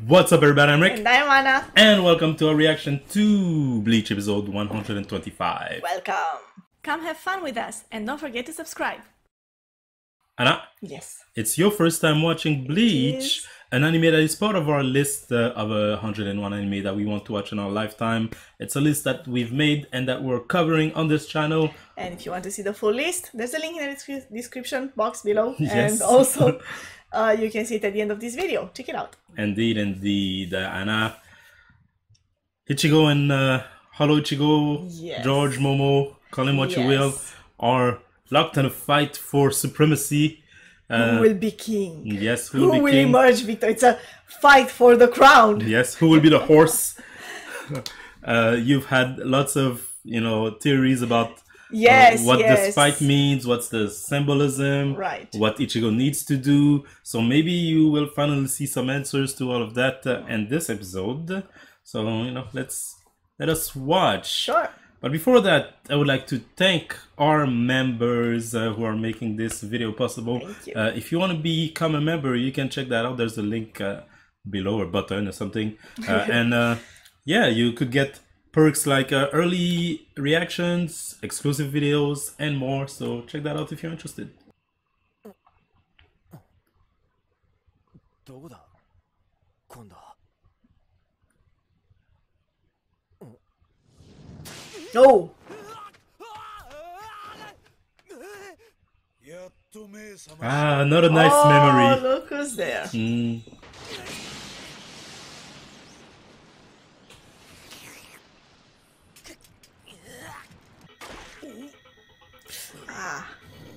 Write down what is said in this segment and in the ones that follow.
What's up, everybody? I'm Rick. And I'm Anna. And welcome to our reaction to Bleach episode 125. Welcome. Come have fun with us and don't forget to subscribe. Anna? Yes. It's your first time watching Bleach, an anime that is part of our list of 101 anime that we want to watch in our lifetime. It's a list that we've made and that we're covering on this channel. And if you want to see the full list, there's a link in the description box below. Yes. And also, you can see it at the end of this video. Check it out. Indeed, indeed. Anna, Ichigo and Hollow Ichigo, Yes. George, Momo, call him what you will, are locked in a fight for supremacy. Who will be king? Yes, Who will be will king? emerge victor? It's a fight for the crown. Yes, who will be the horse? You've had lots of, theories about what this fight means, what's the symbolism, right? What Ichigo needs to do. So maybe you will finally see some answers to all of that in this episode. So, let us watch. Sure. But before that, I would like to thank our members who are making this video possible. Thank you. If you want to become a member, you can check that out. There's a link below, or button or something. Yeah, you could get perks like early reactions, exclusive videos, and more. So check that out if you're interested. Oh! Ah, not a nice memory. Oh, look who's there.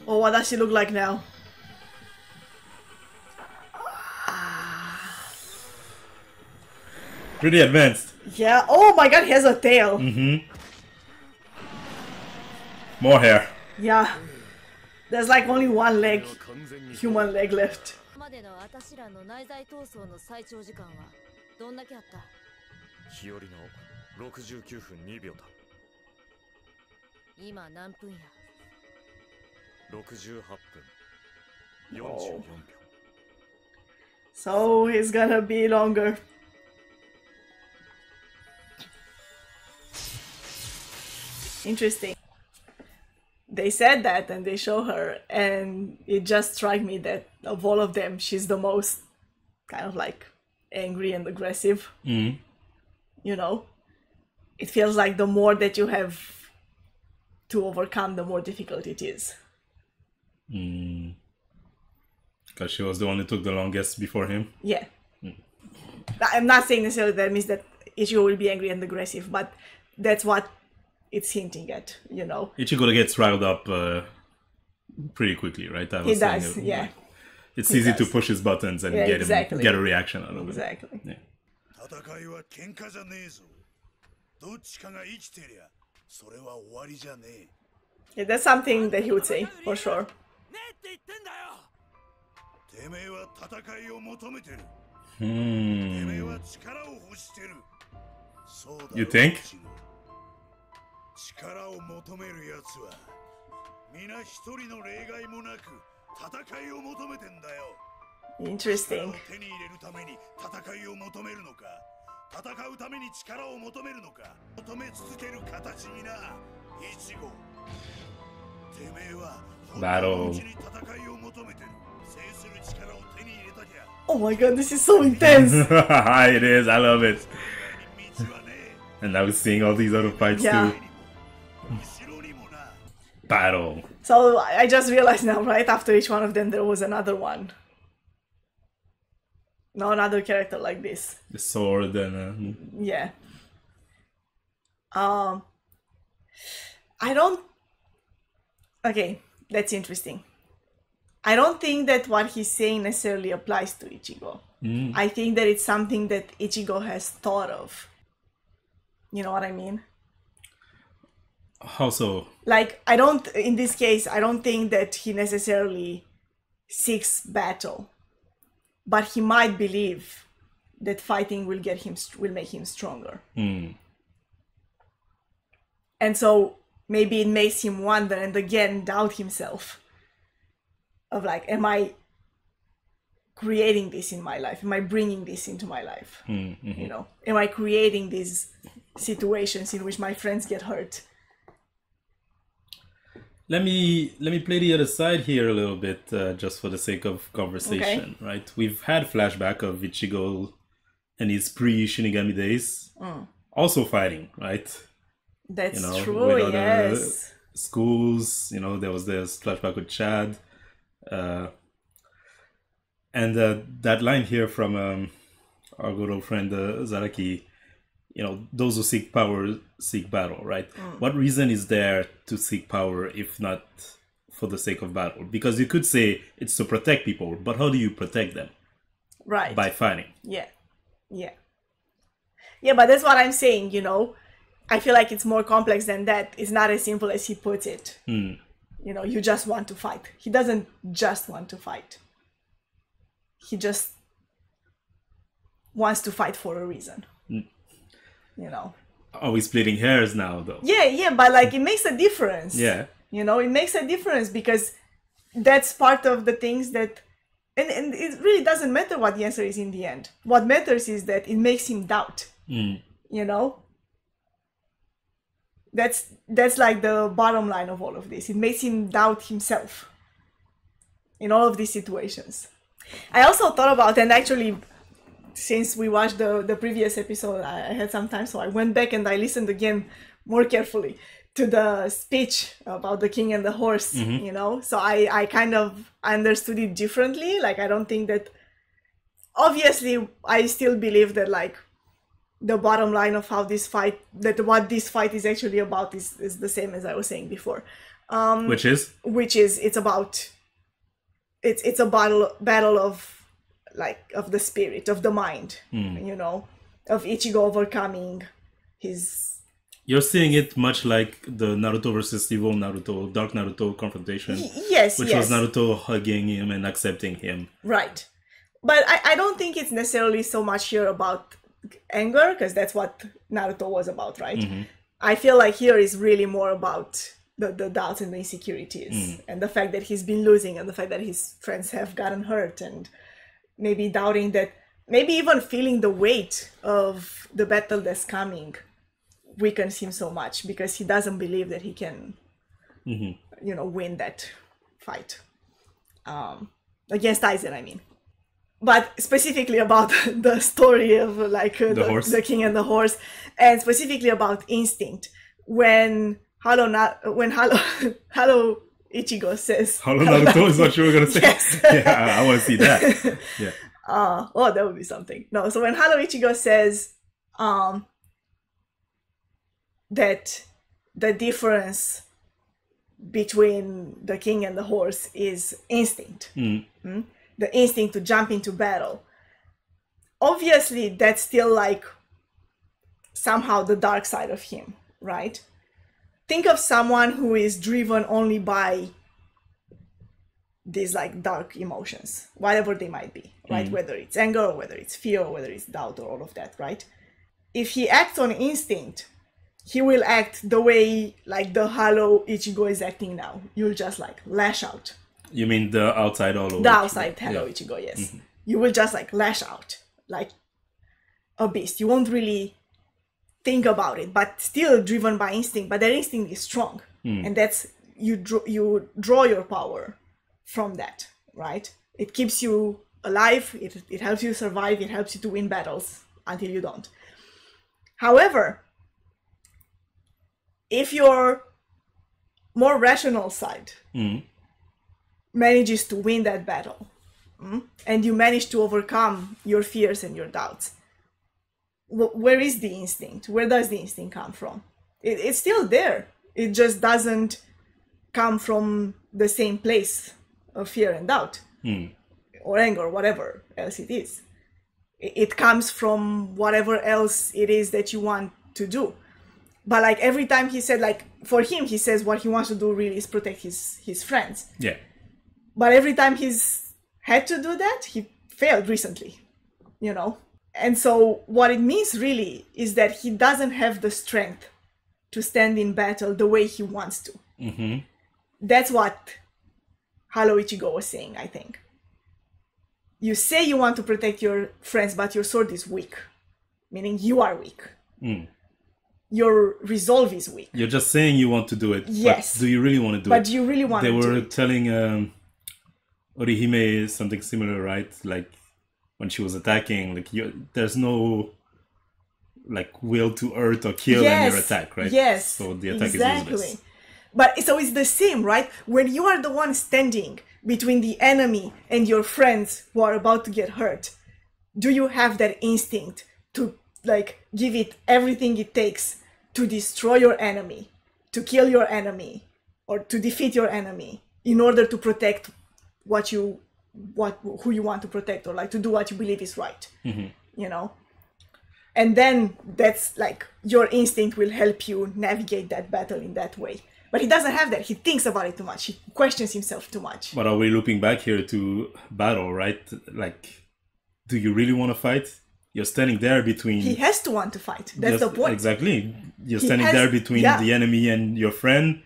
Oh, what does she look like now? Pretty advanced. Yeah. Oh my god, he has a tail. More hair. Yeah. There's like only one leg, human leg left. までの私らの内在闘争の最長時間はどんだけあった？日和の69分2秒だ。今何分や68分44秒。So he's gonna be longer. Interesting. They said that and they show her, and it just struck me that of all of them, she's the most kind of like angry and aggressive. You know, it feels like the more that you have to overcome, the more difficult it is. Because she was the one who took the longest before him. Yeah. I'm not saying necessarily that means that Ichigo will be angry and aggressive, but that's what it's hinting at, you know. Ichigo gets riled up pretty quickly, right? He does, yeah. It's easy to push his buttons and get a reaction out of it. Exactly. Yeah. Yeah, that's something that he would say, for sure. You think? Interesting. Battle. Oh my god, this is so intense! It is, I love it. And I was seeing all these other fights too. Battle. So I just realized now, right after each one of them, there was another one. No, another character like this. The sword and... Yeah. I don't... Okay, that's interesting. I don't think that what he's saying necessarily applies to Ichigo. I think that it's something that Ichigo has thought of. You know what I mean? How so? Like, I don't, in this case, I don't think that he necessarily seeks battle. But he might believe that fighting will make him stronger. And so maybe it makes him wonder and again doubt himself. Of like, am I creating this in my life? Am I bringing this into my life? Mm-hmm. You know, am I creating these situations in which my friends get hurt? Let me play the other side here a little bit, just for the sake of conversation, right? We've had flashback of Ichigo and his pre-Shinigami days, also fighting, right? That's You know, true, with other yes. schools. You know, there was this flashback with Chad, and that line here from our good old friend Zaraki. You know, those who seek power seek battle, right? What reason is there to seek power if not for the sake of battle? Because you could say it's to protect people, but how do you protect them? Right. By fighting. Yeah. But that's what I'm saying, you know. I feel like it's more complex than that. It's not as simple as he puts it. You know, you just want to fight. He doesn't just want to fight. He just wants to fight for a reason. You know. Are we splitting hairs now, though? Yeah, but like it makes a difference. Yeah. You know, it makes a difference because that's part of the things that, and it really doesn't matter what the answer is in the end. What matters is that it makes him doubt. You know. That's like the bottom line of all of this. It makes him doubt himself in all of these situations. I also thought about, and actually, since we watched the previous episode, I had some time, so I went back and I listened again more carefully to the speech about the king and the horse, you know? So I kind of understood it differently. Like, I don't think that... Obviously, I still believe that, like, the bottom line of how this fight, that what this fight is actually about is the same as I was saying before. Which is, it's about... It's a battle of... like of the spirit, of the mind, you know, of Ichigo overcoming his... You're seeing it much like the Naruto versus evil Naruto, Dark Naruto confrontation. Yes, which was Naruto hugging him and accepting him. Right. But I don't think it's necessarily so much here about anger, because that's what Naruto was about, right? I feel like here is really more about the doubts and the insecurities, and the fact that he's been losing, and the fact that his friends have gotten hurt, and maybe doubting that, maybe even feeling the weight of the battle that's coming weakens him so much because he doesn't believe that he can, you know, win that fight against Aizen, I mean. But specifically about the story of like the king and the horse, and specifically about instinct, when Halo Ichigo says... Hello Naruto is what you were going to say? Yes. Yeah, I want to see that. Yeah. Oh, that would be something. No, so when Halo Ichigo says that the difference between the king and the horse is instinct. The instinct to jump into battle. Obviously, that's still like somehow the dark side of him, right? Think of someone who is driven only by these like dark emotions, whatever they might be, right? Whether it's anger, or whether it's fear, or whether it's doubt, or all of that, right? If he acts on instinct, he will act the way like the Halo Ichigo is acting now. You'll just like lash out. You mean the outside Halo? The outside Halo Ichigo, yes. You will just like lash out like a beast. You won't really think about it, but still driven by instinct. But that instinct is strong, and that's you draw your power from that, right? It keeps you alive. It helps you survive. It helps you to win battles until you don't. However, if your more rational side manages to win that battle, and you manage to overcome your fears and your doubts, where is the instinct? Where does the instinct come from? It's still there. It just doesn't come from the same place of fear and doubt, or anger, or whatever else it is. It comes from whatever else it is that you want to do. But like every time he said, like for him, he says what he wants to do really is protect his friends. Yeah. But every time he's had to do that, he failed recently, you know? And so what it means really is that he doesn't have the strength to stand in battle the way he wants to. That's what Halo Ichigo was saying, I think. you say you want to protect your friends, but your sword is weak, meaning you are weak. Your resolve is weak. You're just saying you want to do it. Yes. But do you really want to do it? But do you really want to do it? They were telling Orihime something similar, right? Like when she was attacking, like there's no like will to hurt or kill in your attack, right? Yes. So the attack is useless. But so it's the same, right? When you are the one standing between the enemy and your friends who are about to get hurt, do you have that instinct to like give it everything it takes to destroy your enemy, to kill your enemy, or to defeat your enemy in order to protect who you want to protect, or like to do what you believe is right, you know? And then that's like your instinct will help you navigate that battle in that way. But he doesn't have that. He thinks about it too much. He questions himself too much. But are we looping back here to battle, right? Like, do you really want to fight? You're standing there between... He has to want to fight. That's the point. Exactly. You're standing there between the enemy and your friend.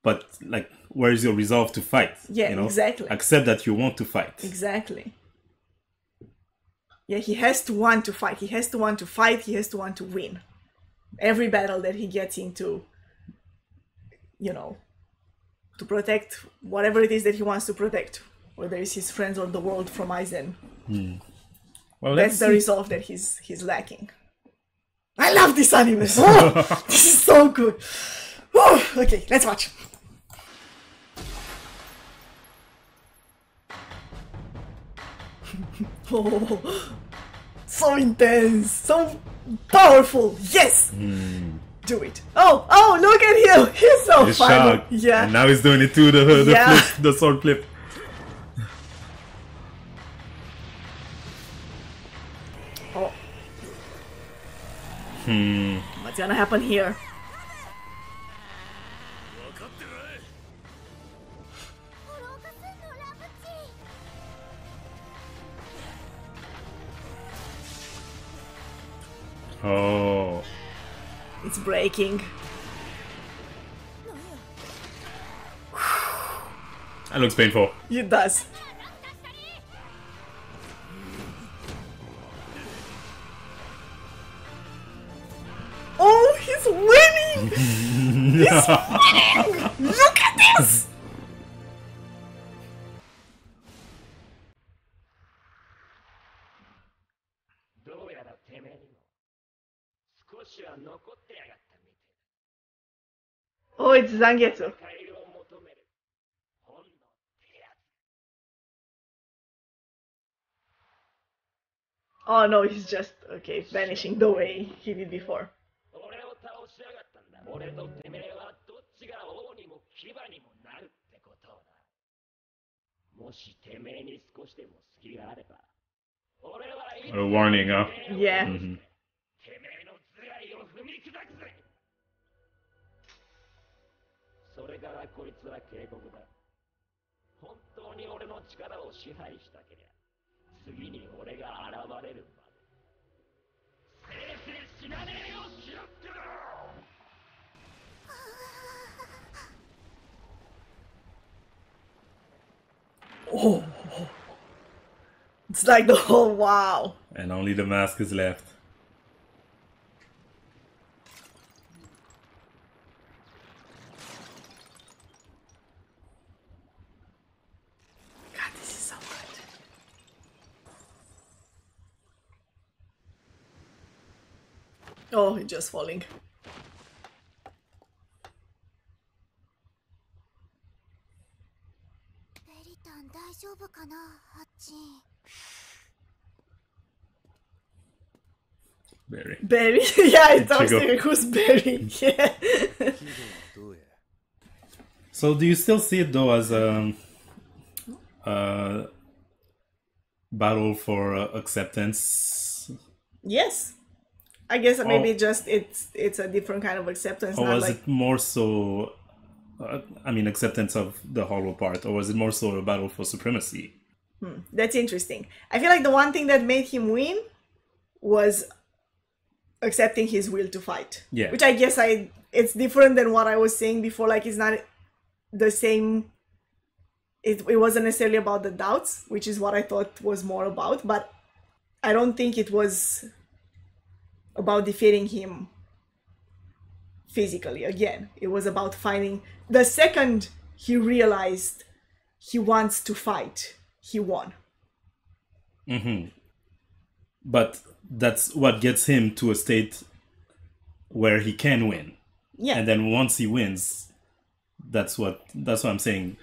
But, like, where is your resolve to fight? Yeah, you know? Exactly. Accept that you want to fight. Exactly. Yeah, he has to want to fight. He has to want to fight. He has to want to win. Every battle that he gets into, you know, to protect whatever it is that he wants to protect, whether it's his friends or the world from Aizen. Well, that's the resolve that he's lacking. I love this anime. Oh, this is so good. Oh, okay, let's watch. Oh, so intense, so powerful. Yes. Do it. Oh, look at him. He's so fun. Shocked. Yeah. And now he's doing it too, the flip, the sword flip. Oh. What's gonna happen here? Oh. It's breaking. That looks painful. It does. Oh, he's winning! He's winning! Look at this! Oh, it's Zangetsu. Oh no, he's just, okay, vanishing the way he did before. A warning, huh? Yeah. Oh, it's like the whole wow. And only the mask is left. God, this is so good. Oh, it's just falling. Barry. Barry? Yeah, I was thinking, who's Barry? Yeah. So do you still see it though as a battle for acceptance? Yes. I guess maybe just it's a different kind of acceptance. Or not was like... it more so, I mean, acceptance of the hollow part, or was it more so a battle for supremacy? That's interesting. I feel like the one thing that made him win was accepting his will to fight. Yeah. Which I guess it's different than what I was saying before. Like, it's not the same it wasn't necessarily about the doubts, which is what I thought was more about, but I don't think it was about defeating him physically again. It was about finding the second he realized he wants to fight, he won. But that's what gets him to a state where he can win. Yeah. And then once he wins, that's what I'm saying.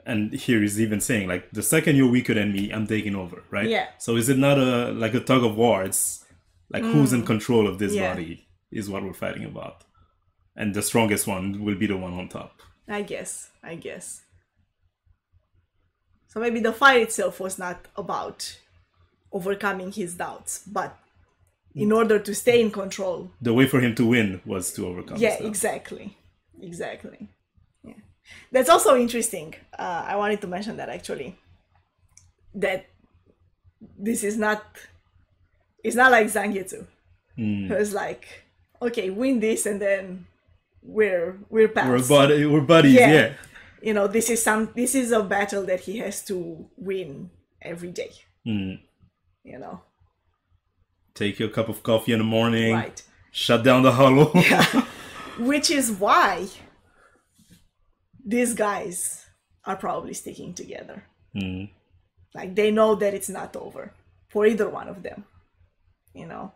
And here he's even saying, like, the second you're weaker than me, I'm taking over, right? Yeah. So is it not like a tug of war? It's like who's in control of this body is what we're fighting about. And the strongest one will be the one on top. I guess. So maybe the fight itself was not about overcoming his doubts, but in order to stay in control. The way for him to win was to overcome his doubts. Exactly. Yeah. That's also interesting. I wanted to mention that actually. That this is not, it's not like Zangetsu. It's like, okay, win this and then we're pals. We're buddies, yeah. You know, this is a battle that he has to win every day. You know. Take your cup of coffee in the morning. Right. Shut down the hollow. Which is why these guys are probably sticking together. Like, they know that it's not over for either one of them. You know,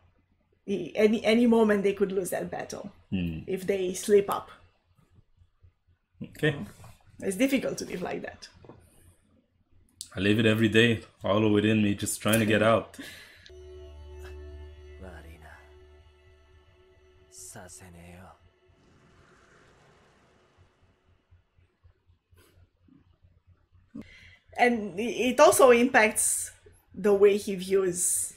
any moment they could lose that battle if they slip up. Okay. It's difficult to live like that. I live it every day, hollow within me, just trying to get out. And it also impacts the way he views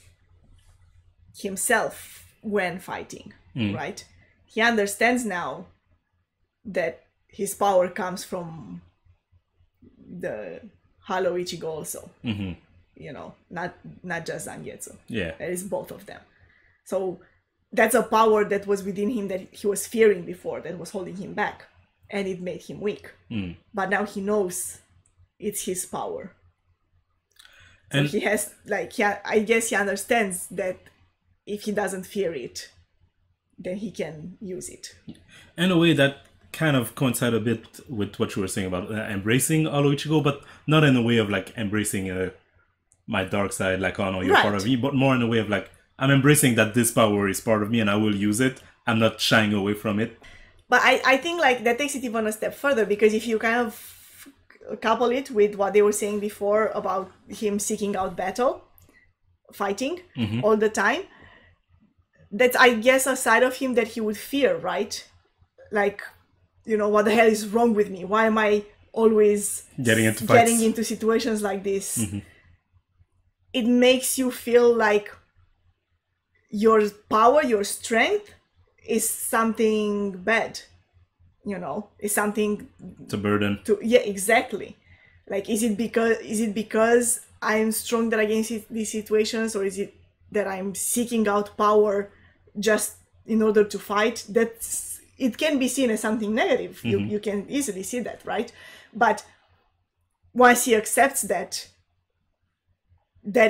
himself when fighting, right? He understands now that his power comes from the Hollow Ichigo also. You know, not just Zangetsu. Yeah. It is both of them. So that's a power that was within him that he was fearing before, that was holding him back, and it made him weak. But now he knows it's his power. So and he has, like, I guess he understands that if he doesn't fear it, then he can use it. in a way that kind of coincide a bit with what you were saying about embracing Hollow Ichigo, but not in a way of like embracing my dark side, like, oh no, you're part of me, but more in a way of like, I'm embracing that this power is part of me and I will use it. I'm not shying away from it. But I think like that takes it even a step further, because if you kind of couple it with what they were saying before about him seeking out battle, fighting all the time, that's, I guess, a side of him that he would fear, right? Like, you know, what the hell is wrong with me? Why am I always getting into situations like this? It makes you feel like your power, your strength is something bad. You know, it's something. It's a burden. Yeah, exactly. Like, is it because I'm stronger against these situations, or is it that I'm seeking out power just in order to fight? That's, it can be seen as something negative. You can easily see that, right? But once he accepts that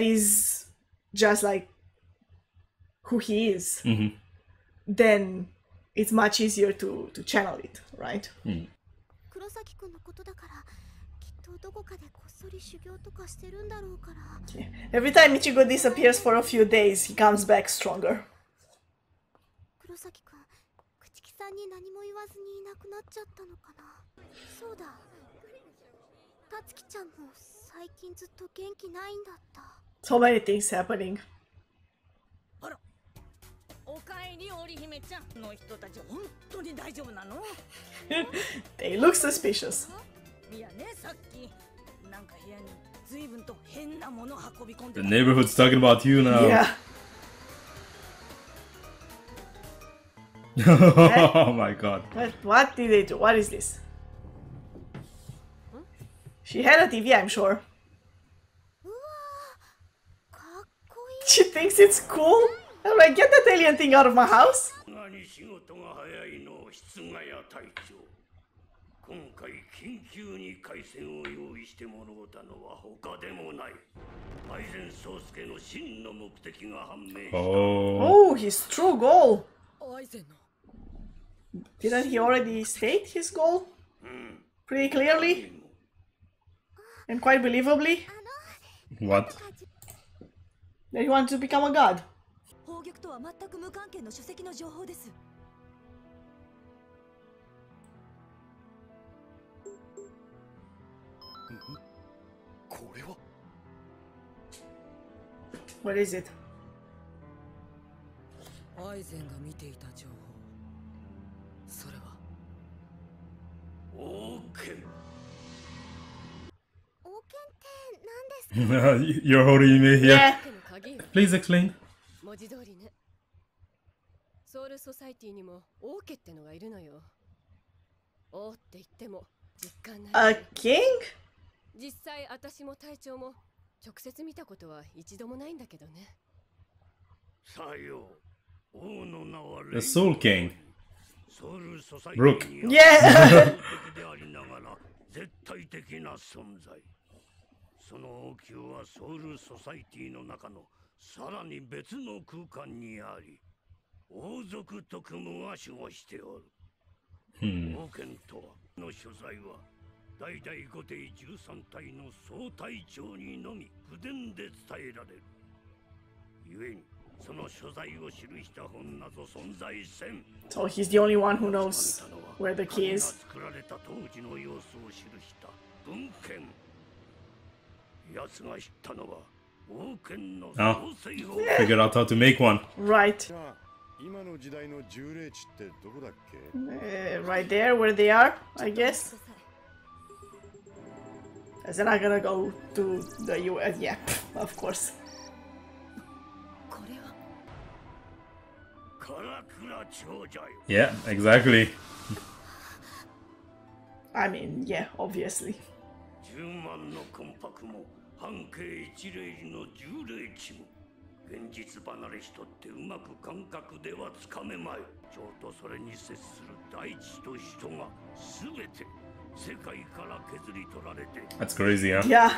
is just like who he is, then it's much easier to channel it, right? Yeah. Every time Ichigo disappears for a few days, he comes back stronger. So many things happening. They look suspicious. The neighborhood's talking about you now. Yeah. Oh my god. What did they do? What is this? She had a TV, I'm sure. She thinks it's cool? I'm like, get that alien thing out of my house. 今回緊急に回線を用意してもらったのは他でもない。愛禅宗介の真の目的が判明した。Oh, his true goal. アイゼンの Didn't he already state his goal? Pretty clearly and quite believably What? that he wants to become a god. 砲撃とは全く無関係の書籍の情報です。これは What is it? アイゼンが見ていた情報。それは王権。王権って何ですか？ Your holy email here. Yeah. Please explain. 文字通りね。ソウルソサイティにも王家ってのがいるのよ。王って言っても実感ない。 A king? 実際私も隊長も直接見たことは一度もないんだけどね。さよう。王の名は The Soul King. ソウルソサイ Rook. ティに Yeah. 的でありながら絶対的な存在。その王宮はソウルソサイティの中のさらに別の空間にあり、王族特務が守護しておる。王権とはの所在は代々後帝13体の総隊長にのみ口伝で伝えられる。故にその所在を記した本など存在せん。 So he's the only one who knows where the key is. 作られた当時の様子を記した文献。奴が知ったのは王権の創生を。 Figure out how to make one. Right. 今の時代の従霊地ってどこだっけ？ Right there where they are, I guess. As they're not gonna go to the US. Yeah, of course. これはカラクラ長者よ。 Yeah, exactly. I mean, yeah, obviously. 10万の魂魄も半径1レージの10霊地も現実離れしとってうまく感覚ではつかめまい。ちょうどそれに接する大地と人が全て世界から削り取られて。 That's crazy, huh? Yeah,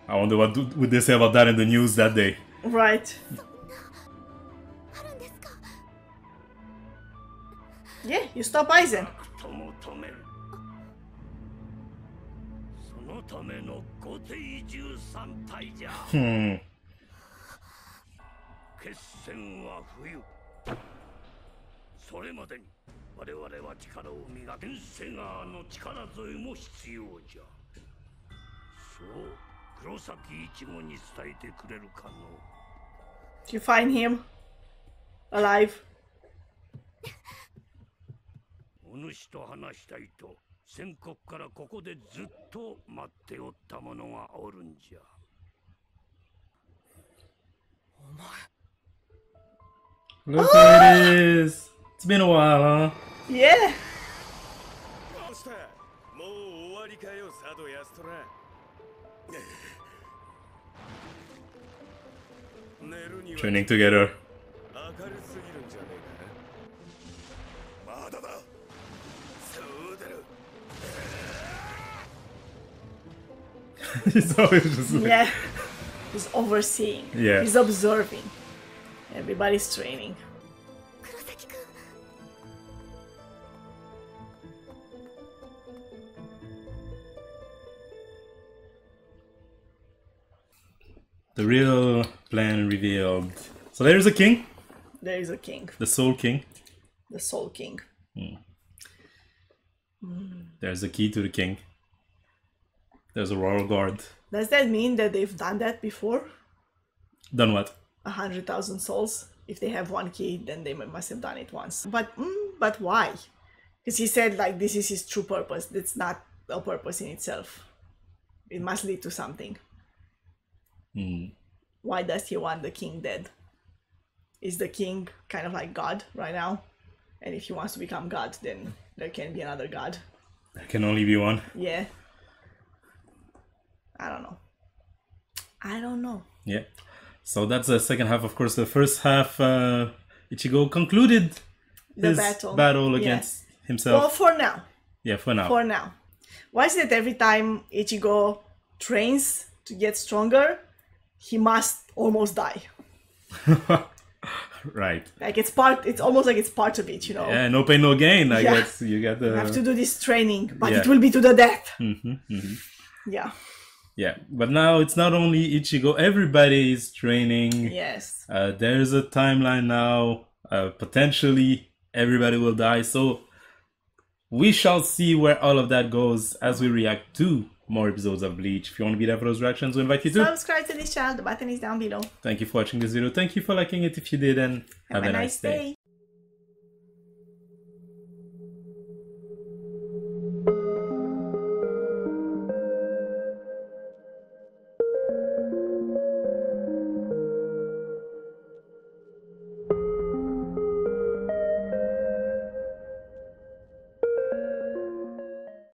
I wonder what would they say about that in the news that day. right. あるんですか？ Yeah, you stop Aizen. とも止める。そのための後帝13体じゃ。決戦は冬。それまでに我々は力を磨く。セガーの力添えも必要じゃ。そう黒崎一護に伝えてくれるかの。 Do you find him alive? お主と話したいと先国からここでずっと待っておった者がおるんじゃ。お前 Look where it is. It's been a while, huh? Yeah. どうした？もう終わりかよ、佐渡安虎。寝るには Training together. 明るすぎるんじゃねえか。まだだ。そうだろ。 He's always just like, Yeah. He's overseeing. Yeah. He's observing. Everybody's training. 黒崎くん。 the real plan revealed. So there's a king, There is a king. the Soul King. The Soul King. There's a key to the king. There's a royal guard. Does that mean that they've done that before? Done what? 100,000 souls. If they have one key, then they must have done it once. But why? Because he said like this is his true purpose. That's not a purpose in itself. It must lead to something. Why does he want the king dead? Is the king kind of like God right now? And if he wants to become God, then there can be another God. There can only be one. Yeah. I don't know. I don't know. Yeah. So that's the second half. Of course, the first half, Ichigo concluded The his battle. battle Yeah. against Well, himself. for now. Yeah, for now. For now. Why is it that every time Ichigo trains to get stronger, he must almost die? Right. Like it's almost like it's part of it, you know. Yeah, no pain, no gain. I Yeah. guess you get the. You have to do this training, but Yeah. it will be to the death. Mm-hmm. Yeah. Yeah, but now it's not only Ichigo. Everybody is training. Yes. There's a timeline now. Potentially, everybody will die. So we shall see where all of that goes as we react to more episodes of Bleach. If you want to be there for those reactions, we invite you to. Subscribe to this channel. The button is down below. Thank you for watching this video. Thank you for liking it if you did, and Have a nice day.